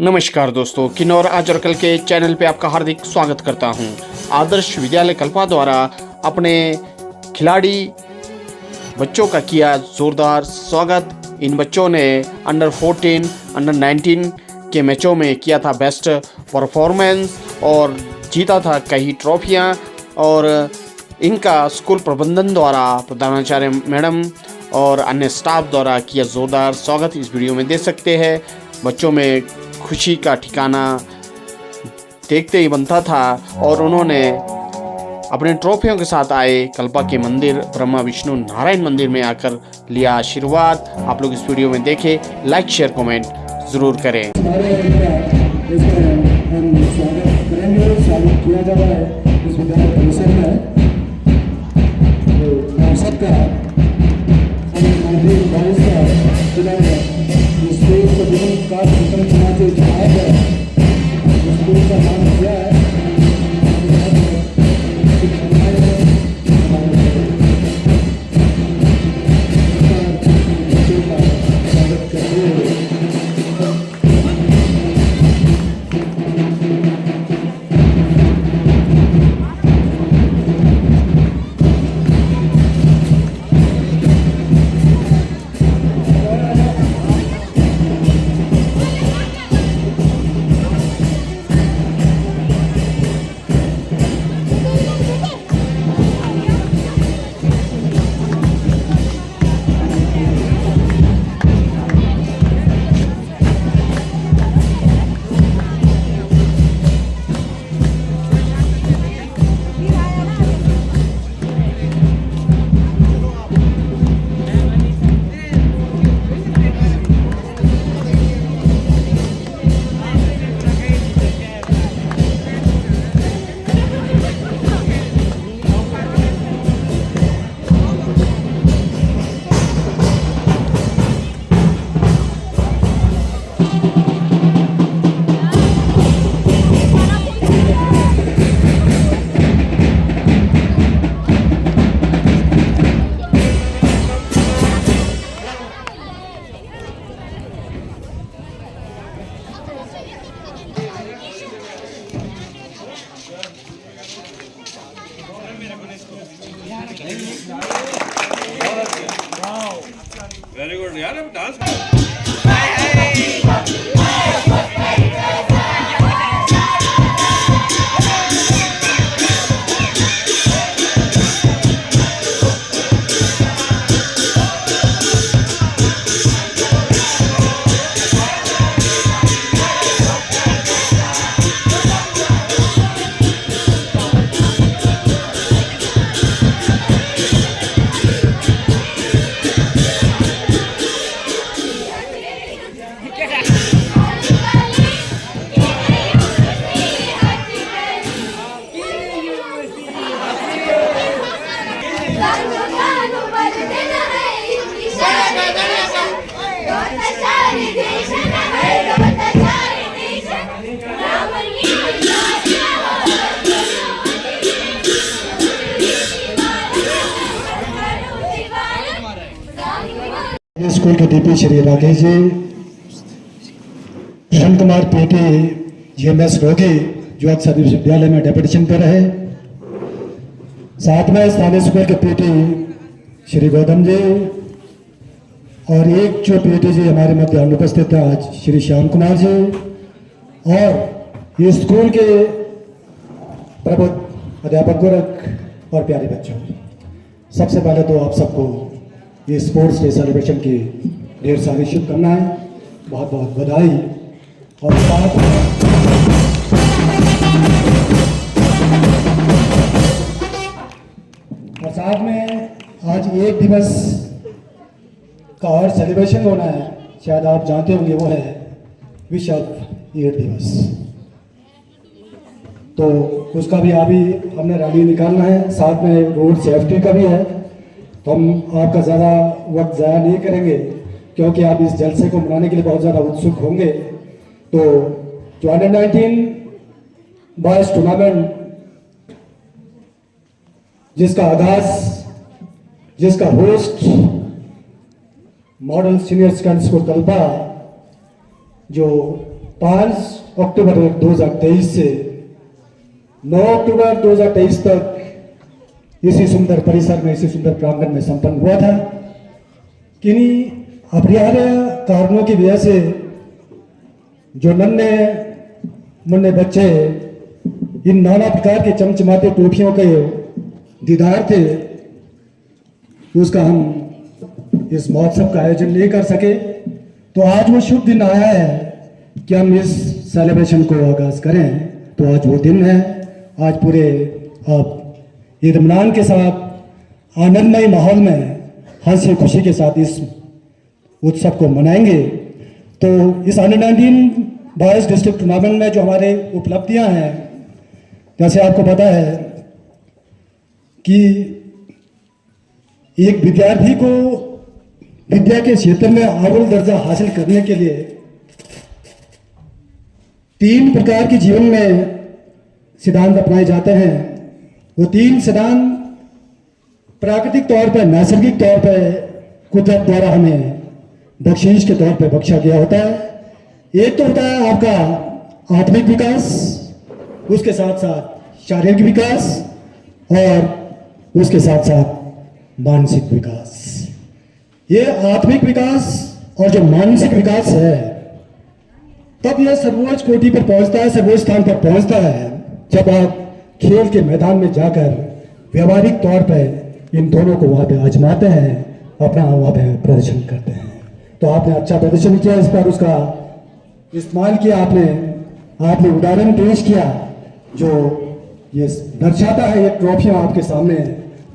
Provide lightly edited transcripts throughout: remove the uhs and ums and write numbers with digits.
नमस्कार दोस्तों, किन्नौर आज और कल के चैनल पे आपका हार्दिक स्वागत करता हूं। आदर्श विद्यालय कल्पा द्वारा अपने खिलाड़ी बच्चों का किया जोरदार स्वागत। इन बच्चों ने अंडर 14, अंडर 19 के मैचों में किया था बेस्ट परफॉर्मेंस और जीता था कई ट्रॉफियां। और इनका स्कूल प्रबंधन द्वारा प्रधानाचार्य मैडम और अन्य स्टाफ द्वारा किया जोरदार स्वागत इस वीडियो में देख सकते हैं। बच्चों में खुशी का ठिकाना देखते ही बनता था और उन्होंने अपने ट्रॉफियों के साथ आए कल्पा के मंदिर ब्रह्मा विष्णु नारायण मंदिर में आकर लिया आशीर्वाद। आप लोग इस वीडियो में देखें, लाइक शेयर कमेंट ज़रूर करें। स्वागत किया जा रहा है इस विद्यालय परिसर में। तो आप सबका स्कूल को जीवन का चुना से चुनाव है, स्कूल का नाम किया है। स्वागत करते हुए वेरी गुड यार, अब डांस स्कूल के DP Shri Rakesh ji, Krishna Kumar PT GMS रोगी जो आज सर्विस विद्यालय में डेपुटेशन पर रहे, साथ में स्थानीय स्कूल के पीटी श्री गौतम जी और एक जो पीटी जी हमारे मध्य अनुपस्थित है आज श्री श्याम कुमार जी, और ये स्कूल के प्रबुद्ध अध्यापक वर्ग और प्यारे बच्चों, सबसे पहले तो आप सबको ये स्पोर्ट्स डे सेलिब्रेशन की ढेर सारी शुभकामनाएं, बहुत बहुत बधाई। और साथ में आज एक दिवस का और सेलिब्रेशन होना है, शायद आप जानते होंगे, वो है विश्व एड्स दिवस। तो उसका भी अभी हमने रैली निकालना है, साथ में रोड सेफ्टी का भी है। तो हम आपका ज़्यादा वक्त ज़ाया नहीं करेंगे क्योंकि आप इस जलसे को मनाने के लिए बहुत ज़्यादा उत्सुक होंगे। तो जो अंडर 19 बॉयज़ टूर्नामेंट जिसका आगाज, जिसका host model senior secondary school Kalpa जो 5 अक्टूबर 2023 से 9 अक्टूबर 2023 तक इसी सुंदर परिसर में, इसी सुंदर प्रांगण में संपन्न हुआ था। किन्हीं अपरिहार्य कारणों की वजह से जो नन्हे मुन्ने बच्चे इन नाना प्रकार के चमचमाते टोपियों के दीदार थे, उसका हम इस महोत्सव का आयोजन नहीं कर सके। तो आज वो शुभ दिन आया है कि हम इस सेलिब्रेशन को आगाज करें। तो आज वो दिन है। आज पूरे आप इत्मीनान के साथ आनंदमय माहौल में हंसी खुशी के साथ इस उत्सव को मनाएंगे। तो इस अंडर-19 बॉयज डिस्ट्रिक्ट टूर्नामेंट में जो हमारे उपलब्धियां हैं, जैसे आपको पता है कि एक विद्यार्थी को विद्या के क्षेत्र में अव्वल दर्जा हासिल करने के लिए 3 प्रकार के जीवन में सिद्धांत अपनाए जाते हैं। वो 3 सिद्धांत प्राकृतिक तौर पर, नैसर्गिक तौर पर कुदरत द्वारा हमें बख्शीश के तौर पर बख्शा गया होता है। एक तो होता है आपका आत्मिक विकास, उसके साथ साथ शारीरिक विकास और उसके साथ साथ मानसिक विकास। ये आत्मिक विकास और जो मानसिक विकास है, तब यह सर्वोच्च कोटि पर पहुंचता है, सर्वोच्च स्थान पर पहुंचता है जब आप खेल के मैदान में जाकर व्यवहारिक तौर पर इन दोनों को वहां पे आजमाते हैं, अपना वहां पे प्रदर्शन करते हैं। तो आपने अच्छा प्रदर्शन किया, इस पर उसका इस्तेमाल किया, आपने उदाहरण पेश किया जो ये दर्शाता है। ये ट्रॉफियां आपके सामने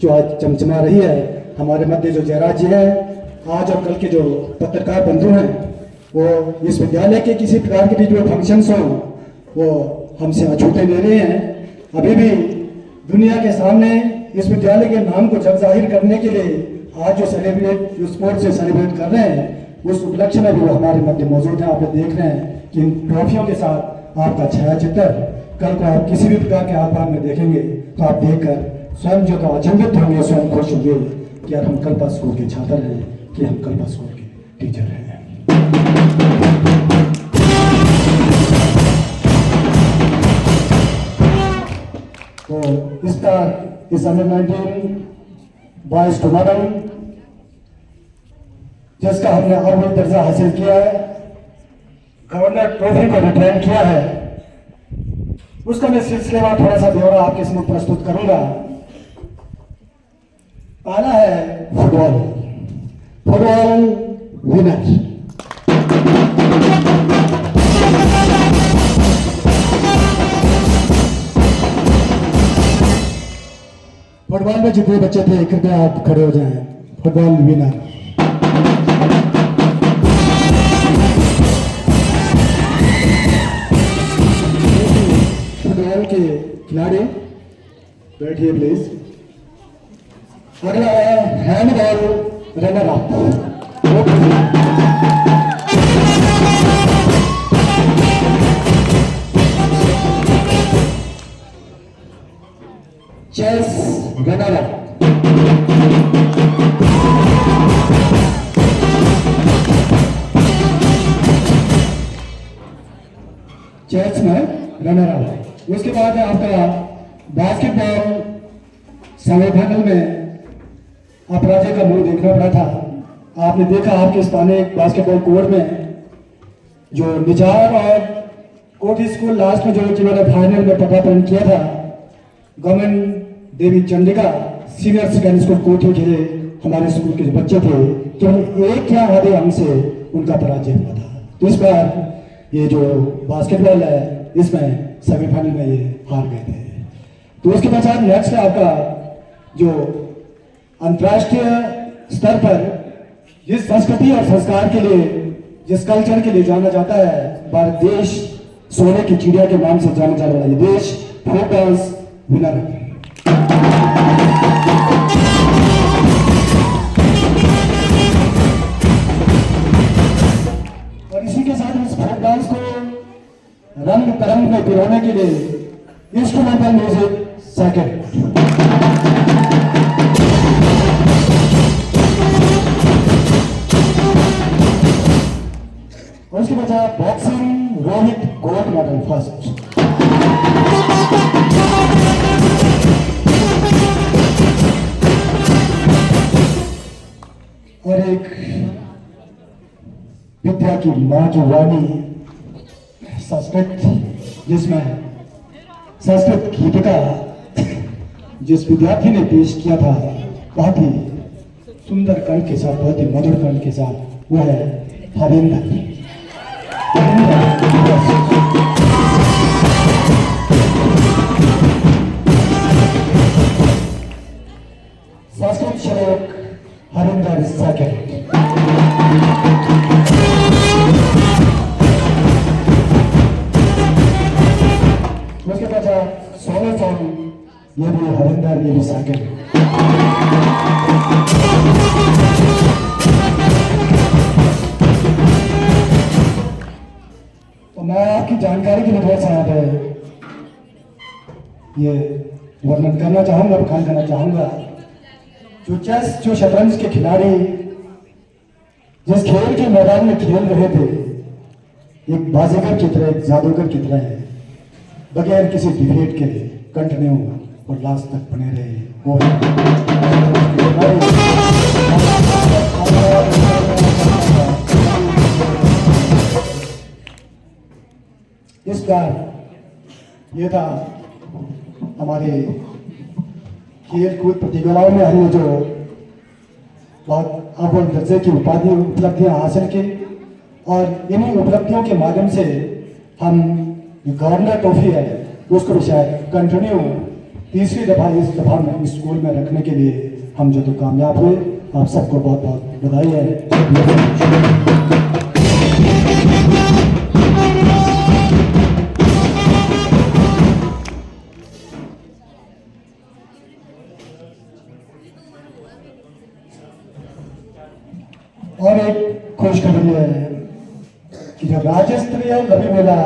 जो आज चमचमा रही है। हमारे मध्य जो जयराज जी हैं, आज और कल के जो पत्रकार बंधु हैं, वो इस विद्यालय के किसी प्रकार के भी जो फंक्शंस हों वो हमसे अछूते ले रहे हैं। अभी भी दुनिया के सामने इस विद्यालय के नाम को जग जाहिर करने के लिए आज जो स्पोर्ट से सेलिब्रेट कर रहे हैं, उस उपलक्ष्य में भी वो हमारे मध्य मौजूद है। आप देख रहे हैं कि इन ट्रॉफियों के साथ आपका छायाचित्र कल को आप किसी भी प्रकार के आह्वान में देखेंगे तो आप देखकर स्वयं जो तो अचंभित होंगे, स्वयं खुश होंगे कि यार हम कल्पा स्कूल के छात्र हैं, कि हम कल्पा स्कूल के टीचर हैं। तो इस अंडर-19 बॉयज टूर्नामेंट जिसका हमने अव्वल दर्जा हासिल किया है, गवर्नर ट्रॉफी को रिटेन किया है, उसका मैं सिलसिलेवार थोड़ा सा ब्यौरा आपके सामने प्रस्तुत करूंगा। पहला है फुटबॉल विनर। फुटबॉल में जितने बच्चे थे कृपया आप खड़े हो जाएं। फुटबॉल विनर फुटबॉल के खिलाड़ी बैठिए प्लीज। अगला है handball runner up. Chess runner up. Chess में रनर अप। उसके बाद है आपका बास्केटबॉल सेमीफाइनल में अपराजय का मुंह देखना पड़ा था। आपने देखा आपके स्थानीय बास्केटबॉल कोर्ट में जो निचार और कोठी स्कूल लास्ट में जो जिन्होंने फाइनल में पदार्पण किया था, गवर्नमेंट देवी चंडिका सीनियर सेकेंडरी स्कूल कोठी के हमारे स्कूल के जो बच्चे थे, केवल 1 या आधे अंक से उनका पराजय हुआ था। तो इस बार ये जो बास्केटबॉल है, इसमें सेमीफाइनल में ये हार गए थे। तो उसके पश्चात नेक्स्ट है आपका जो अंतर्राष्ट्रीय स्तर पर जिस संस्कृति और संस्कार के लिए, जिस कल्चर के लिए जाना जाता है, भारत देश सोने की चिड़िया के नाम से जाना जाने वाला ये देश फोक डांस विनर है। और इसी के साथ इस फोक डांस को रंग तरंग में पिरोने के लिए इंस्ट्रूमेंटल म्यूजिक सेकंड। उसके बाद boxing Rohit gold medal first. और एक विद्या की माँ की वाणी संस्कृत, जिसमें संस्कृत गीत का जिस विद्यार्थी ने पेश किया था बहुत ही सुंदर कंठ के साथ, बहुत ही मधुर कंठ के साथ, वो है हरिंदर। संस्कृत श्लोक हरिंदर सेकंड। उसके बाद सोलह सॉन्ग, ये भी हरिंदर, ये भी सेकंड। तो मैं आपकी जानकारी के लिए थोड़ा सा यहाँ पे ये वर्णन करना चाहूंगा, बखान करना चाहूंगा। जो शतरंज के खिलाड़ी जिस खेल के मैदान में खेल रहे थे, एक बाजीगर की तरह, एक जादूगर की तरह है, बगैर किसी डिबेट के कंटिन्यू और लास्ट तक बने रहे। वो इस बार ये था हमारे खेल कूद प्रतियोगिताओं में हमने जो बहुत अव्वल दर्जे की उपलब्धियां हासिल की, और इन्हीं उपलब्धियों के माध्यम से हम गवर्नर ट्रॉफी है उसको भी शायद कंटिन्यू तीसरी दफा इस दफा में स्कूल में रखने के लिए हम जो तो कामयाब हुए। आप सबको बहुत बहुत बधाई है। और एक खुशखबरी है कि जो राज्य स्तरीय लवी मेला,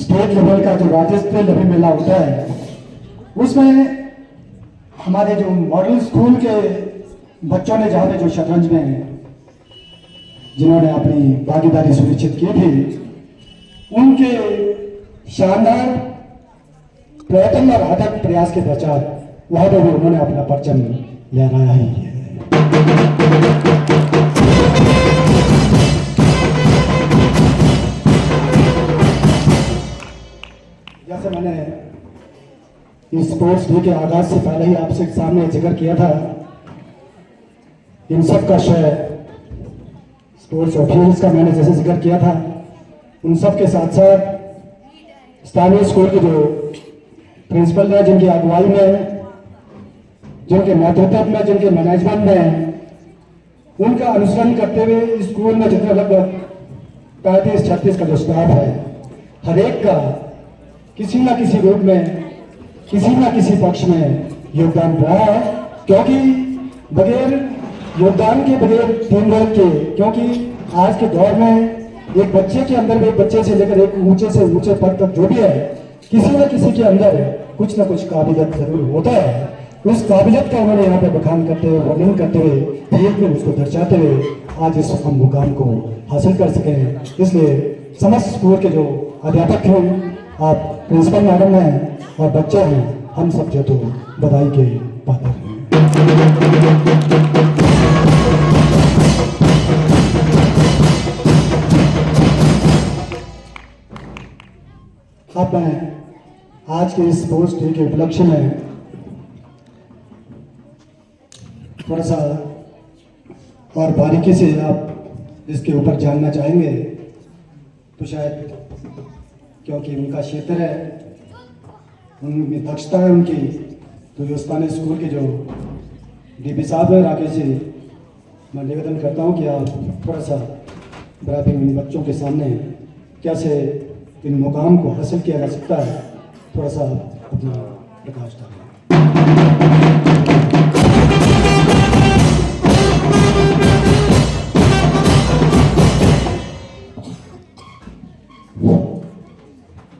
स्टेट लेवल का जो राज्य स्तरीय लवी मेला होता है, उसमें हमारे जो मॉडल स्कूल के बच्चों ने जहाँ पे जो शतरंज में जिन्होंने अपनी भागीदारी सुनिश्चित की थी, उनके शानदार प्रयत्न और अथक प्रयास के पश्चात वहां पर भी उन्होंने अपना परचम लहराया ही है। जैसे मैंने इस स्पोर्ट्स डे के आगाज से पहले ही आपसे सामने जिक्र किया था, इन सब का श्रेय स्पोर्ट्स ऑफिसर्स का मैंने जैसे जिक्र किया था, उन सब के साथ साथ स्थानीय स्कूल के जो प्रिंसिपल हैं, जिनकी अगुवाई में, जिनके नेतृत्व में, जिनके मैनेजमेंट में, उनका अनुसरण करते हुए स्कूल में जितने लगभग 35-36 का जो स्टाफ है, हर एक का किसी ना किसी रूप में, किसी ना किसी पक्ष में योगदान रहा है। क्योंकि बगैर योगदान के, बगैर टीम वर्क के, क्योंकि आज के दौर में एक बच्चे के अंदर, एक बच्चे से लेकर एक ऊंचे से ऊंचे पद तक जो भी है, किसी न किसी के अंदर कुछ ना कुछ काबिलियत जरूर होता है। उस काबिलियत का उन्होंने यहाँ पे बखान करते हुए, वर्णन करते हुए, खेल में उसको दर्शाते हुए आज इस हम मुकाम को हासिल कर सके हैं। इसलिए समस्त स्कूल के जो अध्यापक हैं, आप प्रिंसिपल मैडम हैं और बच्चे हैं, हम सब जो तो बधाई के पात्र हैं। अब मैं आज के इस स्पोर्ट्स डे के उपलक्ष्य में थोड़ा सा और बारीकी से आप इसके ऊपर जानना चाहेंगे, तो शायद क्योंकि उनका क्षेत्र है, उनमें दक्षता है उनकी, तो जो स्थानीय स्कूल के जो डीपी साहब है राकेश जी, मैं निवेदन करता हूं कि आप थोड़ा सा बराबर इन बच्चों के सामने कैसे इन मुकाम को हासिल किया जा सकता है, थोड़ा सा अपना प्रकाश डालें।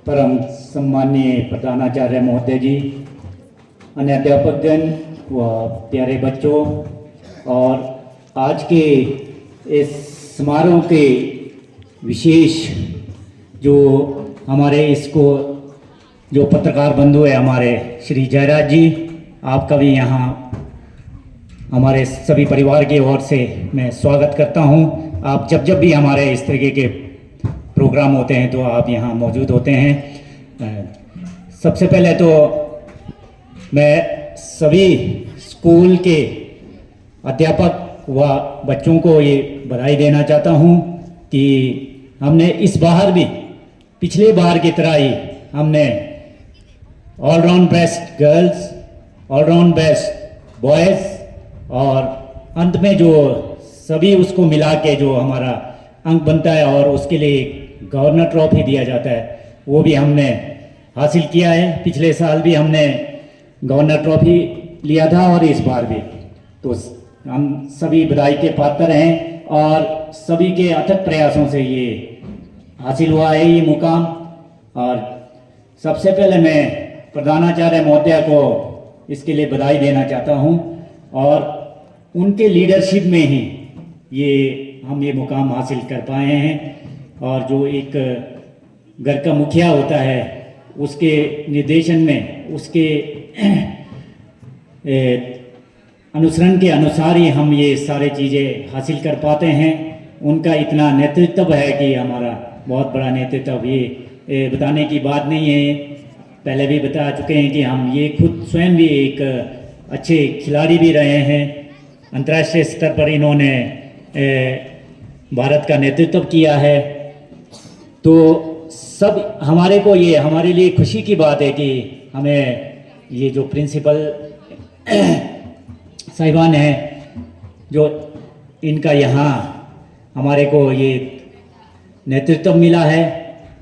परम सम्माननीय प्रधानाचार्य महोदय जी, अन्य अध्यापकगण व प्यारे बच्चों, और आज के इस समारोह के विशेष जो हमारे इसको जो पत्रकार बंधु है हमारे श्री जयराज जी, आपका भी यहाँ हमारे सभी परिवार की ओर से मैं स्वागत करता हूँ। आप जब जब भी हमारे इस तरीके के प्रोग्राम होते हैं तो आप यहाँ मौजूद होते हैं। सबसे पहले तो मैं सभी स्कूल के अध्यापक व बच्चों को ये बधाई देना चाहता हूँ कि हमने इस बार भी पिछले बार की तरह ही हमने all round best girls, all round best boys और अंत में जो सभी उसको मिला के जो हमारा अंक बनता है और उसके लिए गवर्नर ट्रॉफी दिया जाता है वो भी हमने हासिल किया है। पिछले साल भी हमने गवर्नर ट्रॉफी लिया था और इस बार भी, तो हम सभी बधाई के पात्र हैं और सभी के अथक प्रयासों से ये हासिल हुआ है ये मुकाम। और सबसे पहले मैं प्रधानाचार्य महोदय को इसके लिए बधाई देना चाहता हूँ और उनके लीडरशिप में ही हम ये मुकाम हासिल कर पाए हैं। और जो एक घर का मुखिया होता है उसके निर्देशन में, उसके अनुसरण के अनुसार ही हम ये सारे चीज़ें हासिल कर पाते हैं। उनका इतना नेतृत्व है कि हमारा बहुत बड़ा नेतृत्व, ये बताने की बात नहीं है। पहले भी बता चुके हैं कि हम ये खुद स्वयं भी एक अच्छे खिलाड़ी भी रहे हैं। अंतर्राष्ट्रीय स्तर पर इन्होंने भारत का नेतृत्व किया है। तो सब हमारे लिए खुशी की बात है कि हमें ये जो प्रिंसिपल साहिबान हैं जो इनका यहाँ हमारे को ये नेतृत्व मिला है,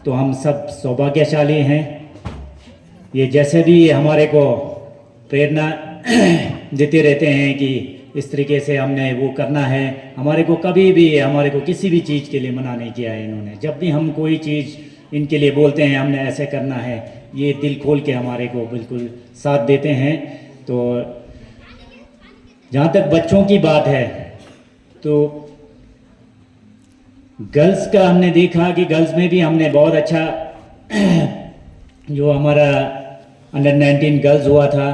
तो हम सब सौभाग्यशाली हैं। ये जैसे भी हमारे को प्रेरणा देते रहते हैं कि इस तरीके से हमने वो करना है। हमारे को कभी भी हमारे को किसी भी चीज़ के लिए मना नहीं किया है इन्होंने। जब भी हम कोई चीज़ इनके लिए बोलते हैं हमने ऐसे करना है, ये दिल खोल के हमारे को बिल्कुल साथ देते हैं। तो जहाँ तक बच्चों की बात है तो गर्ल्स का हमने देखा कि गर्ल्स में भी हमने बहुत अच्छा जो हमारा अंडर 19 गर्ल्स हुआ था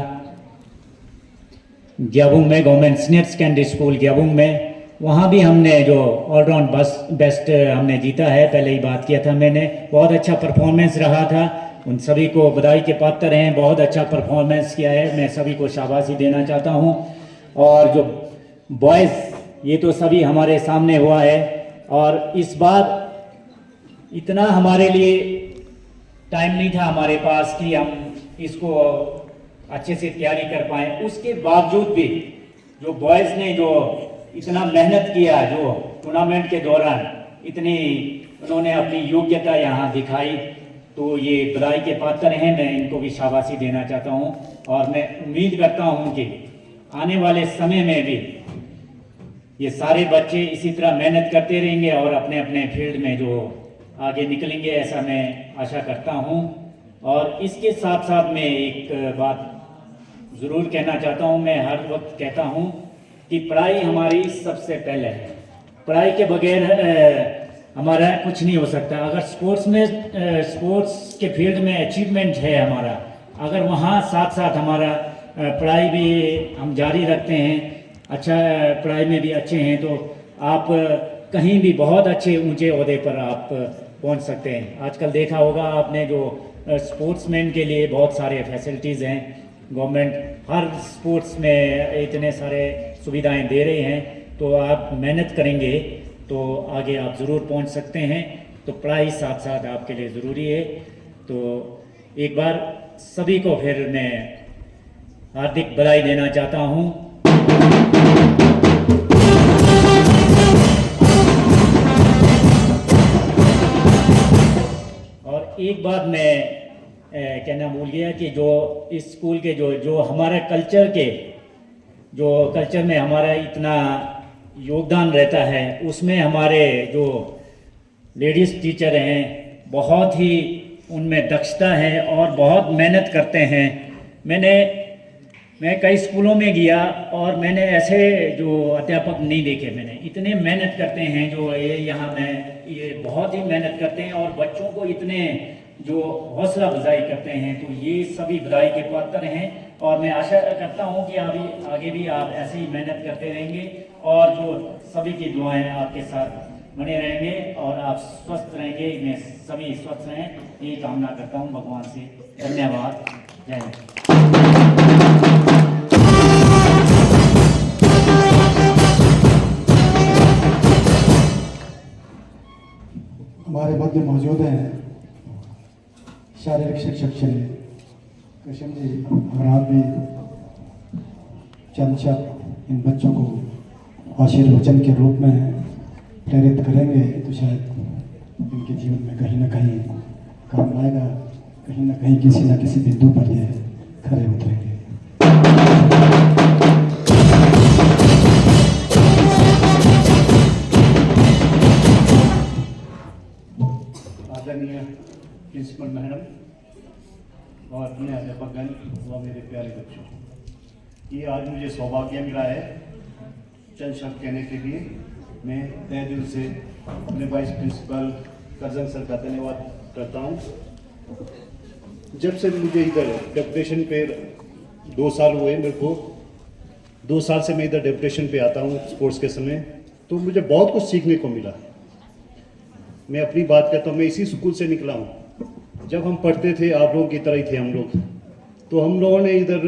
ग्याबुंग में, गवर्नमेंट सीनियर सेकेंडरी स्कूल ग्याबुंग में, वहाँ भी हमने जो ऑलराउंड बेस्ट हमने जीता है। पहले ही बात किया था मैंने, बहुत अच्छा परफॉर्मेंस रहा था। उन सभी को बधाई के पात्र हैं, बहुत अच्छा परफॉर्मेंस किया है, मैं सभी को शाबाशी देना चाहता हूँ। और जो बॉयज़ ये तो सभी हमारे सामने हुआ है और इस बार इतना हमारे लिए टाइम नहीं था हमारे पास कि हम इसको अच्छे से तैयारी कर पाएँ। उसके बावजूद भी जो बॉयज़ ने जो इतना मेहनत किया, जो टूर्नामेंट के दौरान इतनी उन्होंने अपनी योग्यता यहाँ दिखाई, तो ये बधाई के पात्र हैं। मैं इनको भी शाबाशी देना चाहता हूँ और मैं उम्मीद करता हूँ कि आने वाले समय में भी ये सारे बच्चे इसी तरह मेहनत करते रहेंगे और अपने अपने फील्ड में जो आगे निकलेंगे, ऐसा मैं आशा करता हूँ। और इसके साथ साथ मैं एक बात ज़रूर कहना चाहता हूँ, मैं हर वक्त कहता हूँ कि पढ़ाई हमारी सबसे पहले है। पढ़ाई के बगैर हमारा कुछ नहीं हो सकता। अगर स्पोर्ट्स के फील्ड में अचीवमेंट है हमारा, अगर वहाँ साथ साथ हमारा पढ़ाई भी हम जारी रखते हैं, अच्छा पढ़ाई में भी अच्छे हैं, तो आप कहीं भी बहुत अच्छे ऊंचे ओहदे पर आप पहुंच सकते हैं। आजकल देखा होगा आपने जो स्पोर्ट्समैन के लिए बहुत सारे फैसिलिटीज़ हैं, गवर्नमेंट हर स्पोर्ट्स में इतने सारे सुविधाएं दे रही हैं। तो आप मेहनत करेंगे तो आगे आप ज़रूर पहुंच सकते हैं। तो पढ़ाई साथ साथ आपके लिए ज़रूरी है। तो एक बार सभी को फिर मैं हार्दिक बधाई देना चाहता हूं। और एक बात मैं कहना भूल गया कि जो इस स्कूल के जो हमारे कल्चर में हमारा इतना योगदान रहता है, उसमें हमारे जो लेडीज़ टीचर हैं बहुत ही उनमें दक्षता है और बहुत मेहनत करते हैं। मैंने मैं कई स्कूलों में गया और मैंने ऐसे जो अध्यापक नहीं देखे। मैंने इतने मेहनत करते हैं जो ये यहाँ में ये बहुत ही मेहनत करते हैं और बच्चों को इतने जो हौसला अफजाई करते हैं, तो ये सभी बधाई के पात्र हैं। और मैं आशा करता हूँ कि आगे भी आप ऐसे ही मेहनत करते रहेंगे और जो सभी की दुआएं आपके साथ बने रहेंगे और आप स्वस्थ रहेंगे। मैं सभी स्वस्थ रहें ये कामना करता हूँ भगवान से। धन्यवाद। जय हिंद। हमारे मध्य मौजूद हैं शारीरिक शिक्षक श्री कृष्ण जी। अगर आप भी चंद शब्द इन बच्चों को आशीर्वचन के रूप में प्रेरित करेंगे तो शायद इनके जीवन में कहीं ना कहीं काम आएगा, कहीं ना कहीं किसी न किसी बिंदु पर ये खरे उतरेंगे। आदरणीय प्रिंसिपल मैडम और अपने अध्यापकगण व मेरे प्यारे बच्चों, ये आज मुझे सौभाग्य मिला है चंद शब्द कहने के लिए। मैं तहे दिल से अपने वाइस प्रिंसिपल करजन सर का धन्यवाद करता हूँ। जब से मुझे इधर डेपुटेशन पे 2 साल हुए, मेरे को 2 साल से मैं इधर डेपुटेशन पे आता हूँ स्पोर्ट्स के समय, तो मुझे बहुत कुछ सीखने को मिला। मैं अपनी बात करता हूँ, मैं इसी स्कूल से निकला हूँ। जब हम पढ़ते थे आप लोगों की तरह ही थे हम लोग, तो हम लोगों ने इधर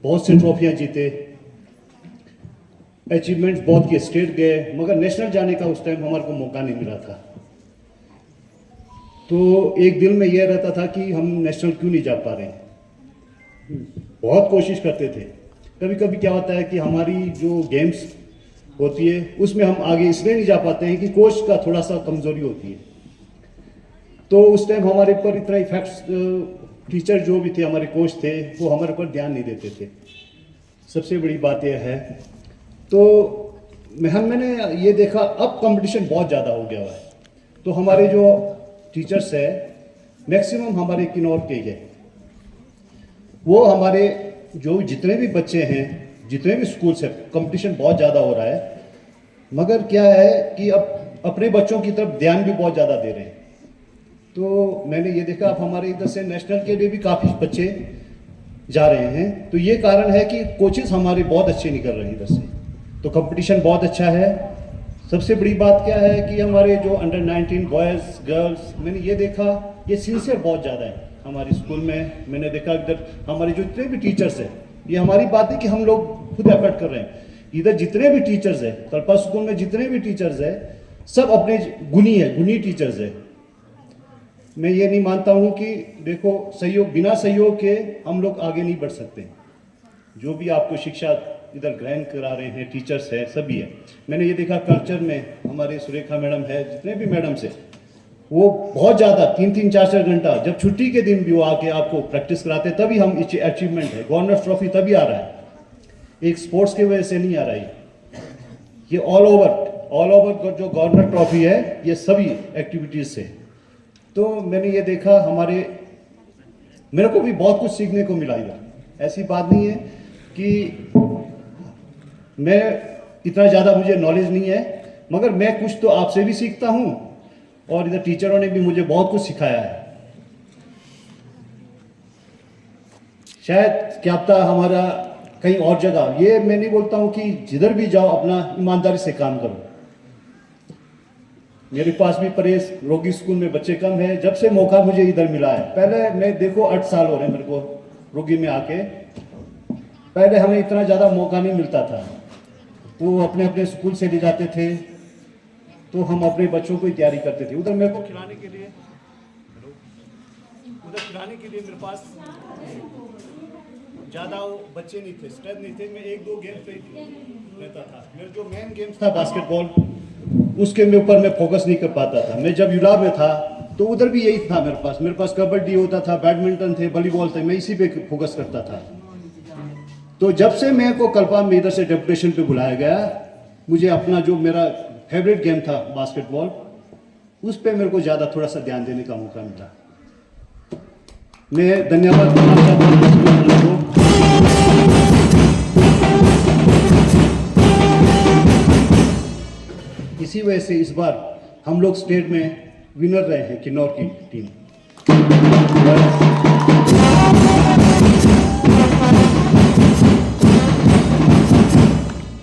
बहुत से ट्रॉफियाँ जीते, अचीवमेंट्स बहुत किए, स्टेट गए, मगर नेशनल जाने का उस टाइम हमारे को मौका नहीं मिला था। तो एक दिल में यह रहता था कि हम नेशनल क्यों नहीं जा पा रहे हैं। बहुत कोशिश करते थे। कभी कभी क्या होता है कि हमारी जो गेम्स होती है उसमें हम आगे इसलिए नहीं जा पाते हैं कि कोच का थोड़ा सा कमजोरी होती है। तो उस टाइम हमारे ऊपर इतना इफेक्ट्स, टीचर जो भी थे हमारे कोच थे वो हमारे ऊपर ध्यान नहीं देते थे। सबसे बड़ी बात यह है। तो मैंने ये देखा अब कंपटीशन बहुत ज़्यादा हो गया हुआ है। तो हमारे जो टीचर्स है मैक्सिमम हमारे किन्नौर के ही है, वो हमारे जो जितने भी बच्चे हैं, जितने भी स्कूल से कंपटीशन बहुत ज़्यादा हो रहा है, मगर क्या है कि अब अपने बच्चों की तरफ ध्यान भी बहुत ज़्यादा दे रहे हैं। तो मैंने ये देखा अब हमारे इधर से नेशनल के लिए भी काफ़ी बच्चे जा रहे हैं। तो ये कारण है कि कोचेस हमारे बहुत अच्छे निकल रहे हैं इधर से, तो कंपटीशन बहुत अच्छा है। सबसे बड़ी बात क्या है कि हमारे जो अंडर 19 बॉयज़ गर्ल्स, मैंने ये देखा ये सिंसियर बहुत ज़्यादा है हमारे स्कूल में। मैंने देखा इधर हमारे जो जितने भी टीचर्स हैं, ये हमारी बात है कि हम लोग खुद एफर्ट कर रहे हैं। इधर जितने भी टीचर्स हैं, कल्पा स्कूल में जितने भी टीचर्स हैं, सब अपने गुणी टीचर्स हैं। मैं ये नहीं मानता हूँ कि देखो सहयोग, बिना सहयोग के हम लोग आगे नहीं बढ़ सकते। जो भी आपको शिक्षा इधर ग्रहण करा रहे हैं टीचर्स है, सभी है। मैंने ये देखा कल्चर में हमारे सुरेखा मैडम है, जितने भी मैडम्स है, वो बहुत ज़्यादा 3-3, 4-4 घंटा, जब छुट्टी के दिन भी वो आके आपको प्रैक्टिस कराते, तभी हम अचीवमेंट है। गवर्नर ट्रॉफी तभी आ रहा है, एक स्पोर्ट्स की वजह से नहीं आ रहा है। ये ऑल ओवर जो गवर्नर ट्रॉफी है, ये सभी एक्टिविटीज़ से। तो मैंने ये देखा मेरे को भी बहुत कुछ सीखने को मिला इधर। ऐसी बात नहीं है कि मैं इतना ज़्यादा मुझे नॉलेज नहीं है, मगर मैं कुछ तो आपसे भी सीखता हूँ और इधर टीचरों ने भी मुझे बहुत कुछ सिखाया है। शायद क्या पता हमारा कहीं और जगह, ये मैं नहीं बोलता हूँ कि जिधर भी जाओ अपना ईमानदारी से काम करो। मेरे पास भी परेश रोगी स्कूल में बच्चे कम है, जब से मौका मुझे इधर मिला है। पहले मैं देखो 8 साल हो रहे हैं मेरे को रोगी में आके, पहले हमें इतना ज़्यादा मौका नहीं मिलता था। तो अपने अपने स्कूल से ले जाते थे, तो हम अपने बच्चों को ही तैयारी करते थे। उधर मेरे को खिलाने के लिए मेरे पास ज़्यादा बच्चे नहीं थे, स्ट्रेंथ नहीं थे। मैं 1-2 गेम पे रहता था। मेरा जो मेन गेम था बास्केटबॉल, उसके ऊपर मैं फोकस नहीं कर पाता था। मैं जब युवा में था तो उधर भी यही था मेरे पास कबड्डी होता था, बैडमिंटन थे, वॉलीबॉल थे, मैं इसी पे फोकस करता था। तो जब से मेरे को कल्पा में इधर से डेपुटेशन पे बुलाया गया, मुझे अपना जो मेरा फेवरेट गेम था बास्केटबॉल, उस पे मेरे को ज़्यादा थोड़ा सा ध्यान देने का मौका मिला। मैं धन्यवाद करना चाहता हूँ। इसी वजह से इस बार हम लोग स्टेट में विनर रहे हैं किन्नौर की टीम।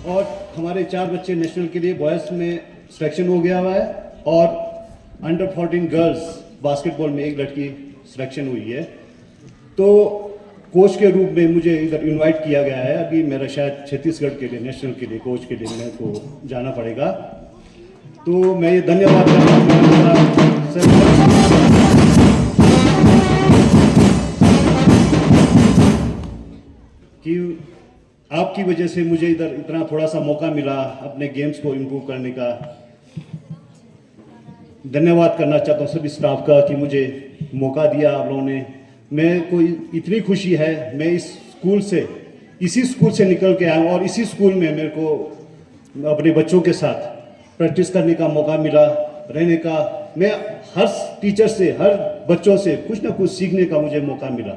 और हमारे 4 बच्चे नेशनल के लिए बॉयज़ में सिलेक्शन हो गया हुआ है और अंडर 14 गर्ल्स बास्केटबॉल में एक लड़की सिलेक्शन हुई है। तो कोच के रूप में मुझे इधर इनवाइट किया गया है। अभी मेरा शायद छत्तीसगढ़ के लिए नेशनल के लिए कोच के लिए मेरे को जाना पड़ेगा। तो मैं ये धन्यवाद करता हूँ कि आपकी वजह से मुझे इधर इतना थोड़ा सा मौका मिला अपने गेम्स को इम्प्रूव करने का। धन्यवाद करना चाहता हूँ सभी स्टाफ का कि मुझे मौका दिया आप लोगों ने। मैं कोई इतनी खुशी है, मैं इसी स्कूल से निकल के आया हूँ और इसी स्कूल में मेरे को अपने बच्चों के साथ प्रैक्टिस करने का मौका मिला, रहने का। मैं हर टीचर से, हर बच्चों से कुछ ना कुछ सीखने का मुझे मौका मिला।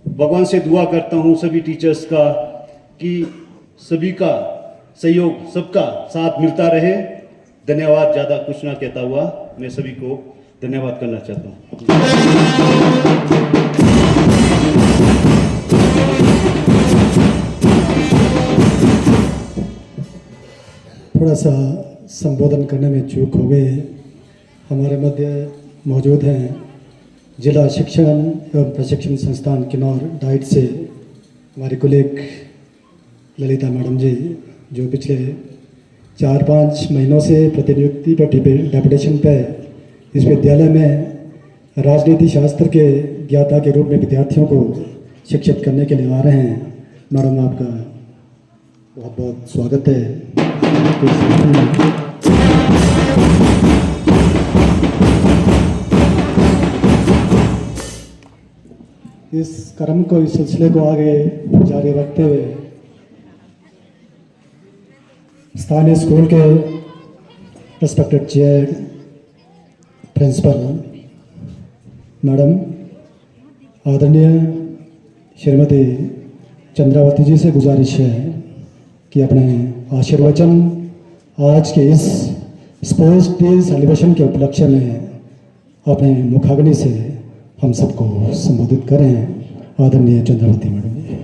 भगवान से दुआ करता हूँ सभी टीचर्स का कि सभी का सहयोग, सबका साथ मिलता रहे। धन्यवाद। ज़्यादा कुछ ना कहता हुआ मैं सभी को धन्यवाद करना चाहता हूँ। थोड़ा सा संबोधन करने में चूक हो गए। हमारे मध्य मौजूद हैं जिला शिक्षण एवं प्रशिक्षण संस्थान किन्नौर डाइट से हमारे कुलीग ललिता मैडम जी, जो पिछले 4-5 महीनों से प्रतिनियुक्ति पर डेपुटेशन पे इस विद्यालय में राजनीति शास्त्र के ज्ञाता के रूप में विद्यार्थियों को शिक्षित करने के लिए आ रहे हैं। मैडम, आपका बहुत बहुत स्वागत है। इस कर्म को, इस सिलसिले को आगे जारी रखते हुए स्थानीय स्कूल के रिस्पेक्टेड चेयर प्रिंसिपल मैडम आदरणीय श्रीमती चंद्रावती जी से गुजारिश है कि अपने आशीर्वचन आज के इस स्पोर्ट्स डे सेलिब्रेशन के उपलक्ष्य में अपने मुखाग्नि से हम सबको संबोधित करें। आदरणीय चंद्रावती मैडम जी।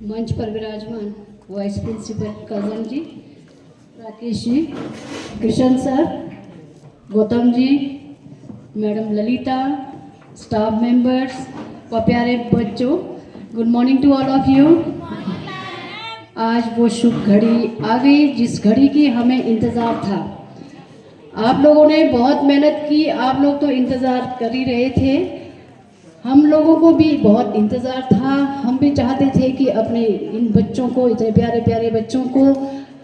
मंच पर विराजमान वाइस प्रिंसिपल कजन ji, Rakesh ji, Krishna sir, Gautam ji, madam Lalita, staff members व प्यारे बच्चों, good morning to all of you. आज वो शुभ घड़ी आ गई जिस घड़ी की हमें इंतज़ार था। आप लोगों ने बहुत मेहनत की, आप लोग तो इंतज़ार कर ही रहे थे, हम लोगों को भी बहुत इंतज़ार था। हम भी चाहते थे कि अपने इन बच्चों को, इतने प्यारे प्यारे बच्चों को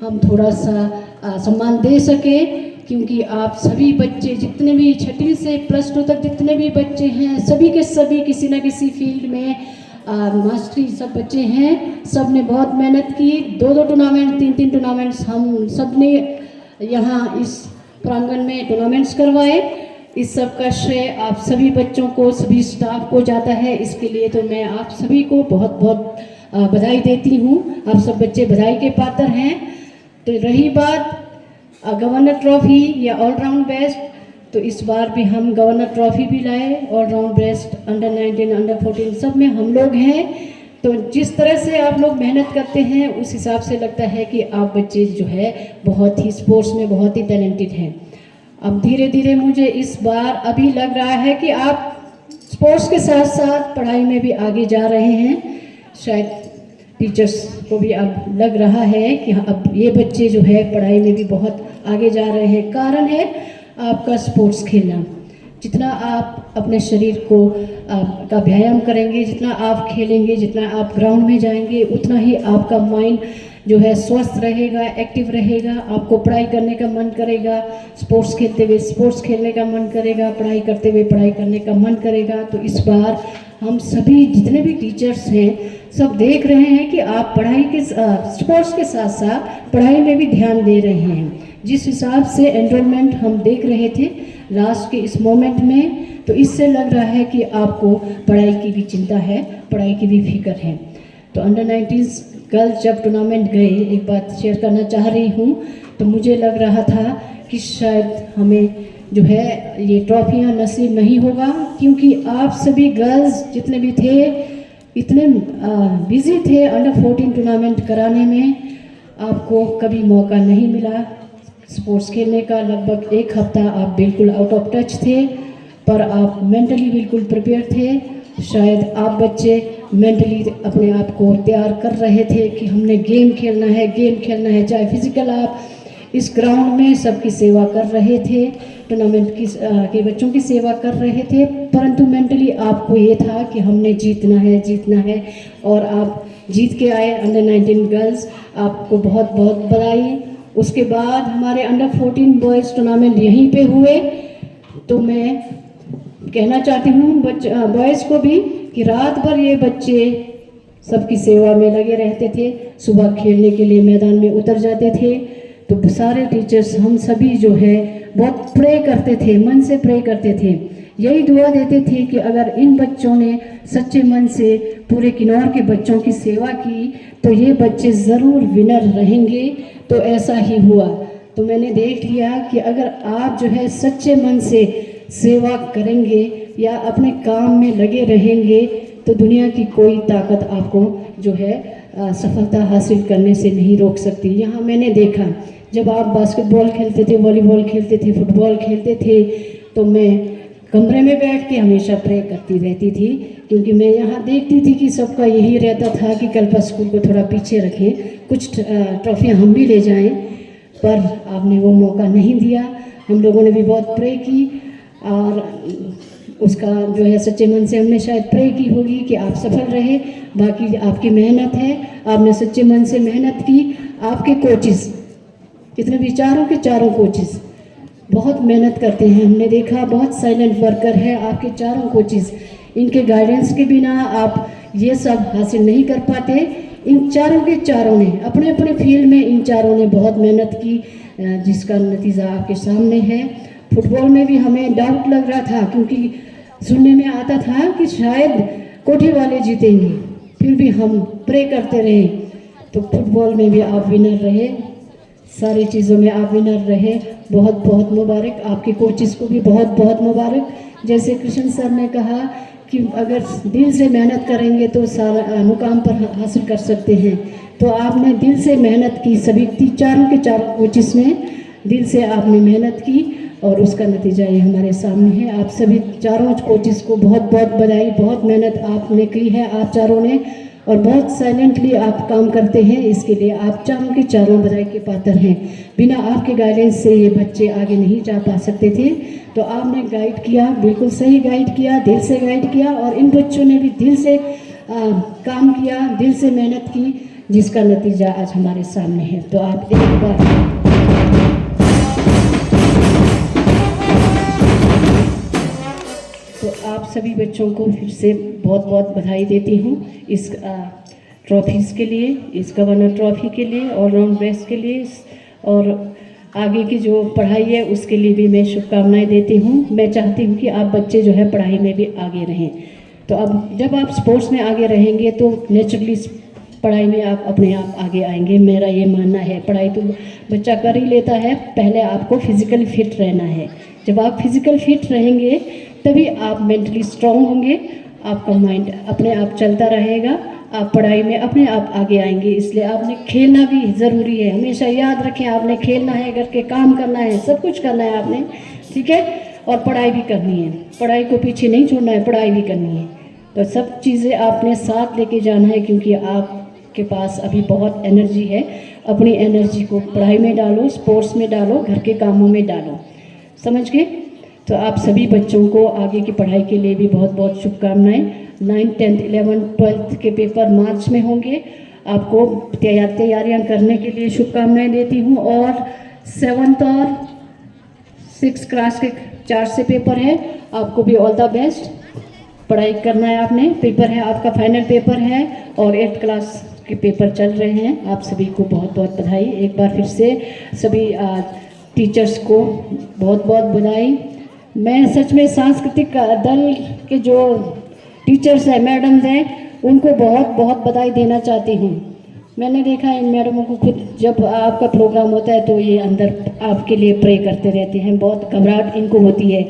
हम थोड़ा सा सम्मान दे सके, क्योंकि आप सभी बच्चे, जितने भी छठी से +2 तक जितने भी बच्चे हैं, सभी के सभी किसी न किसी फील्ड में मास्टरी सब बच्चे हैं। सब ने बहुत मेहनत की। 2-2 टूर्नामेंट, 3-3 टूर्नामेंट्स हम सब ने यहाँ इस प्रांगण में टूर्नामेंट्स करवाए। इस सब का श्रेय आप सभी बच्चों को, सभी स्टाफ को जाता है। इसके लिए तो मैं आप सभी को बहुत बहुत बधाई देती हूँ। आप सब बच्चे बधाई के पात्र हैं। तो रही बात गवर्नर ट्रॉफी या ऑलराउंड बेस्ट, तो इस बार भी हम गवर्नर ट्रॉफी भी लाए। ऑलराउंड बेस्ट अंडर 19, अंडर 14 सब में हम लोग हैं। तो जिस तरह से आप लोग मेहनत करते हैं उस हिसाब से लगता है कि आप बच्चे जो है बहुत ही स्पोर्ट्स में बहुत ही टैलेंटेड हैं। अब धीरे धीरे मुझे इस बार अभी लग रहा है कि आप स्पोर्ट्स के साथ साथ पढ़ाई में भी आगे जा रहे हैं। शायद टीचर्स को भी अब लग रहा है कि अब ये बच्चे जो है पढ़ाई में भी बहुत आगे जा रहे हैं। कारण है आपका स्पोर्ट्स खेलना। जितना आप अपने शरीर को का व्यायाम करेंगे, जितना आप खेलेंगे, जितना आप ग्राउंड में जाएंगे, उतना ही आपका माइंड जो है स्वस्थ रहेगा, एक्टिव रहेगा, आपको पढ़ाई करने का मन करेगा, स्पोर्ट्स खेलते हुए स्पोर्ट्स खेलने का मन करेगा, पढ़ाई करते हुए पढ़ाई करने का मन करेगा। तो इस बार हम सभी जितने भी टीचर्स हैं सब देख रहे हैं कि आप पढ़ाई के स्पोर्ट्स के साथ साथ पढ़ाई में भी ध्यान दे रहे हैं। जिस हिसाब से एनरोलमेंट हम देख रहे थे लास्ट के इस मोमेंट में, तो इससे लग रहा है कि आपको पढ़ाई की भी चिंता है, पढ़ाई की भी फिक्र है। तो अंडर 19 गर्ल्स जब टूर्नामेंट गए, एक बात शेयर करना चाह रही हूँ, तो मुझे लग रहा था कि शायद हमें जो है ये ट्रॉफियाँ नसीब नहीं होगा, क्योंकि आप सभी गर्ल्स जितने भी थे इतने बिजी थे अंडर 14 टूर्नामेंट कराने में, आपको कभी मौका नहीं मिला स्पोर्ट्स खेलने का। लगभग एक हफ्ता आप बिल्कुल आउट ऑफ टच थे, पर आप मेंटली बिल्कुल प्रिपेयर थे। शायद आप बच्चे मेंटली अपने आप को तैयार कर रहे थे कि हमने गेम खेलना है, चाहे फिजिकल आप इस ग्राउंड में सबकी सेवा कर रहे थे, टूर्नामेंट की के बच्चों की सेवा कर रहे थे, परंतु मेंटली आपको ये था कि हमने जीतना है और आप जीत के आए। अंडर 19 गर्ल्स आपको बहुत बहुत बधाई। उसके बाद हमारे अंडर 14 बॉयज़ टूर्नामेंट यहीं पे हुए। तो मैं कहना चाहती हूँ बॉयज़ को भी कि रात भर ये बच्चे सबकी सेवा में लगे रहते थे, सुबह खेलने के लिए मैदान में उतर जाते थे। तो सारे टीचर्स हम सभी जो है बहुत प्रे करते थे, मन से प्रे करते थे, यही दुआ देते थे कि अगर इन बच्चों ने सच्चे मन से पूरे किन्नौर के बच्चों की सेवा की तो ये बच्चे ज़रूर विनर रहेंगे। तो ऐसा ही हुआ। तो मैंने देख लिया कि अगर आप जो है सच्चे मन से सेवा करेंगे या अपने काम में लगे रहेंगे तो दुनिया की कोई ताकत आपको जो है सफलता हासिल करने से नहीं रोक सकती। यहाँ मैंने देखा जब आप बास्केटबॉल खेलते थे, वॉलीबॉल खेलते थे, फुटबॉल खेलते थे, तो मैं कमरे में बैठ के हमेशा प्रे करती रहती थी, क्योंकि मैं यहाँ देखती थी कि सबका यही रहता था कि कल्पा स्कूल को थोड़ा पीछे रखें, कुछ ट्रॉफियाँ हम भी ले जाएं, पर आपने वो मौका नहीं दिया। हम लोगों ने भी बहुत प्रे की और उसका जो है सच्चे मन से हमने शायद प्रे की होगी कि आप सफल रहे। बाकी आपकी मेहनत है, आपने सच्चे मन से मेहनत की। आपके कोचिज़ जितने भी चारों कोचिज़ बहुत मेहनत करते हैं, हमने देखा बहुत साइलेंट वर्कर है आपके चारों कोचिज़। इनके गाइडेंस के बिना आप ये सब हासिल नहीं कर पाते। इन चारों के चारों ने अपने अपने फील्ड में इन चारों ने बहुत मेहनत की, जिसका नतीजा आपके सामने है। फुटबॉल में भी हमें डाउट लग रहा था, क्योंकि सुनने में आता था कि शायद कोठी वाले जीतेंगे, फिर भी हम प्रे करते रहे। तो फुटबॉल में भी आप विनर रहे, सारी चीज़ों में आप विनर रहे। बहुत बहुत मुबारक, आपके कोचिज़ को भी बहुत बहुत मुबारक। जैसे कृष्ण सर ने कहा कि अगर दिल से मेहनत करेंगे तो सारा मुकाम पर हासिल कर सकते हैं। तो आपने दिल से मेहनत की, सभी चारों के चारों कोचिज़ ने दिल से आपने मेहनत की और उसका नतीजा ये हमारे सामने है। आप सभी चारों कोचिज़ को बहुत बहुत बधाई। बहुत मेहनत आपने की है आप चारों ने, और बहुत साइलेंटली आप काम करते हैं, इसके लिए आप चारों के चारों बधाई के पात्र हैं। बिना आपके गाइडेंस से ये बच्चे आगे नहीं जा पा सकते थे। तो आपने गाइड किया, बिल्कुल सही गाइड किया, दिल से गाइड किया, और इन बच्चों ने भी दिल से काम किया, दिल से मेहनत की, जिसका नतीजा आज हमारे सामने है। तो आप एक बार तो आप सभी बच्चों को फिर से बहुत बहुत बधाई देती हूँ इस ट्रॉफीज़ के लिए, इस गवर्नर ट्रॉफी के लिए, ऑलराउंड बेस्ट के लिए, और आगे की जो पढ़ाई है उसके लिए भी मैं शुभकामनाएं देती हूँ। मैं चाहती हूँ कि आप बच्चे जो है पढ़ाई में भी आगे रहें। तो अब जब आप स्पोर्ट्स में आगे रहेंगे तो नेचुरली पढ़ाई में आप अपने आप आगे आएंगे। मेरा ये मानना है, पढ़ाई तो बच्चा कर ही लेता है, पहले आपको फिज़िकली फिट रहना है। जब आप फिज़िकल फिट रहेंगे तभी आप मेंटली स्ट्रॉन्ग होंगे, आपका माइंड अपने आप चलता रहेगा, आप पढ़ाई में अपने आप आगे आएंगे। इसलिए आपने खेलना भी ज़रूरी है। हमेशा याद रखें, आपने खेलना है, घर के काम करना है, सब कुछ करना है आपने, ठीक है, और पढ़ाई भी करनी है। पढ़ाई को पीछे नहीं छोड़ना है, पढ़ाई भी करनी है। तो सब चीज़ें आपने साथ लेके जाना है, क्योंकि आपके पास अभी बहुत एनर्जी है। अपनी एनर्जी को पढ़ाई में डालो, स्पोर्ट्स में डालो, घर के कामों में डालो, समझ गए। तो आप सभी बच्चों को आगे की पढ़ाई के लिए भी बहुत बहुत शुभकामनाएं। 9th, 10th, 11th, 12th के पेपर मार्च में होंगे। आपको तैयारियां करने के लिए शुभकामनाएं देती हूँ। और 7th और 6th क्लास के 4 से पेपर है, आपको भी ऑल द बेस्ट। पढ़ाई करना है आपने, पेपर है आपका, फाइनल पेपर है और 8th क्लास के पेपर चल रहे हैं। आप सभी को बहुत बहुत बधाई। एक बार फिर से सभी टीचर्स को बहुत बहुत बधाई। मैं सच में सांस्कृतिक दल के जो टीचर्स हैं, मैडम्स हैं, उनको बहुत बहुत बधाई देना चाहती हूँ। मैंने देखा इन मैडमों को खुद, जब आपका प्रोग्राम होता है तो ये अंदर आपके लिए प्रे करते रहते हैं। बहुत घबराहट इनको होती है,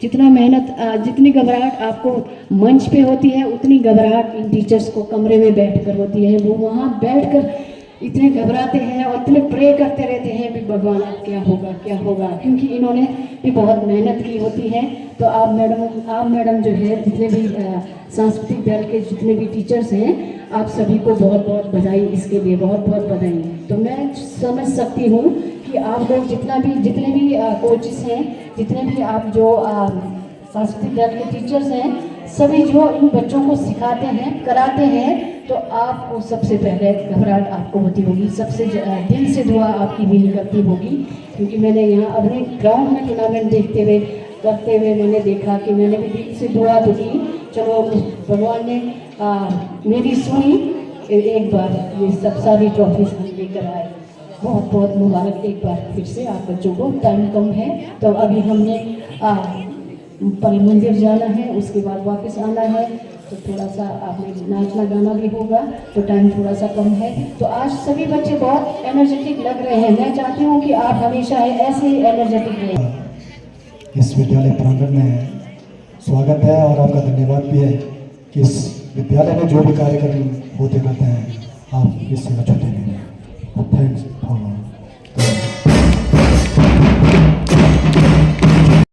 जितना मेहनत जितनी घबराहट आपको मंच पे होती है उतनी घबराहट इन टीचर्स को कमरे में बैठकर होती है। वो वहाँ बैठकर इतने घबराते हैं और इतने प्रे करते रहते हैं भी भगवान क्या होगा क्या होगा, क्योंकि इन्होंने भी बहुत मेहनत की होती है। तो आप मैडम जो है, जितने भी सांस्कृतिक दल के जितने भी टीचर्स हैं, आप सभी को बहुत बहुत बधाई, इसके लिए बहुत बहुत बधाई। तो मैं समझ सकती हूँ कि आप लोग जितने भी कोचेस हैं, जितने भी आप जो सांस्कृतिक दल के टीचर्स हैं, सभी जो इन बच्चों को सिखाते हैं, कराते हैं, तो आपको सबसे पहले घबराहट आपको होती होगी, सबसे दिल से दुआ आपकी भी निकलती होगी। क्योंकि मैंने यहाँ अपने ग्राउंड में टूर्नामेंट करते हुए मैंने देखा कि मैंने भी दिल से दुआ तो की, चलो भगवान ने मेरी सुनी, एक बार ये सब सारी ट्रॉफीज हम लेकर आए। बहुत बहुत मुबारक एक बार फिर से आप बच्चों को। टाइम कम है तो अभी हमने पल मंदिर जाना है, उसके बाद वापस आना है, तो थोड़ा सा आपने नाचना गाना भी होगा, तो टाइम थोड़ा सा कम है। तो आज सभी बच्चे बहुत एनर्जेटिक लग रहे हैं। मैं चाहती हूँ कि आप हमेशा ऐसे ही एनर्जेटिक रहें। इस विद्यालय प्रांगण में स्वागत है और आपका धन्यवाद भी है कि इस विद्यालय में जो भी कार्यक्रम होते रहते हैं आप इस सेवा छूटे नहीं। Thanks for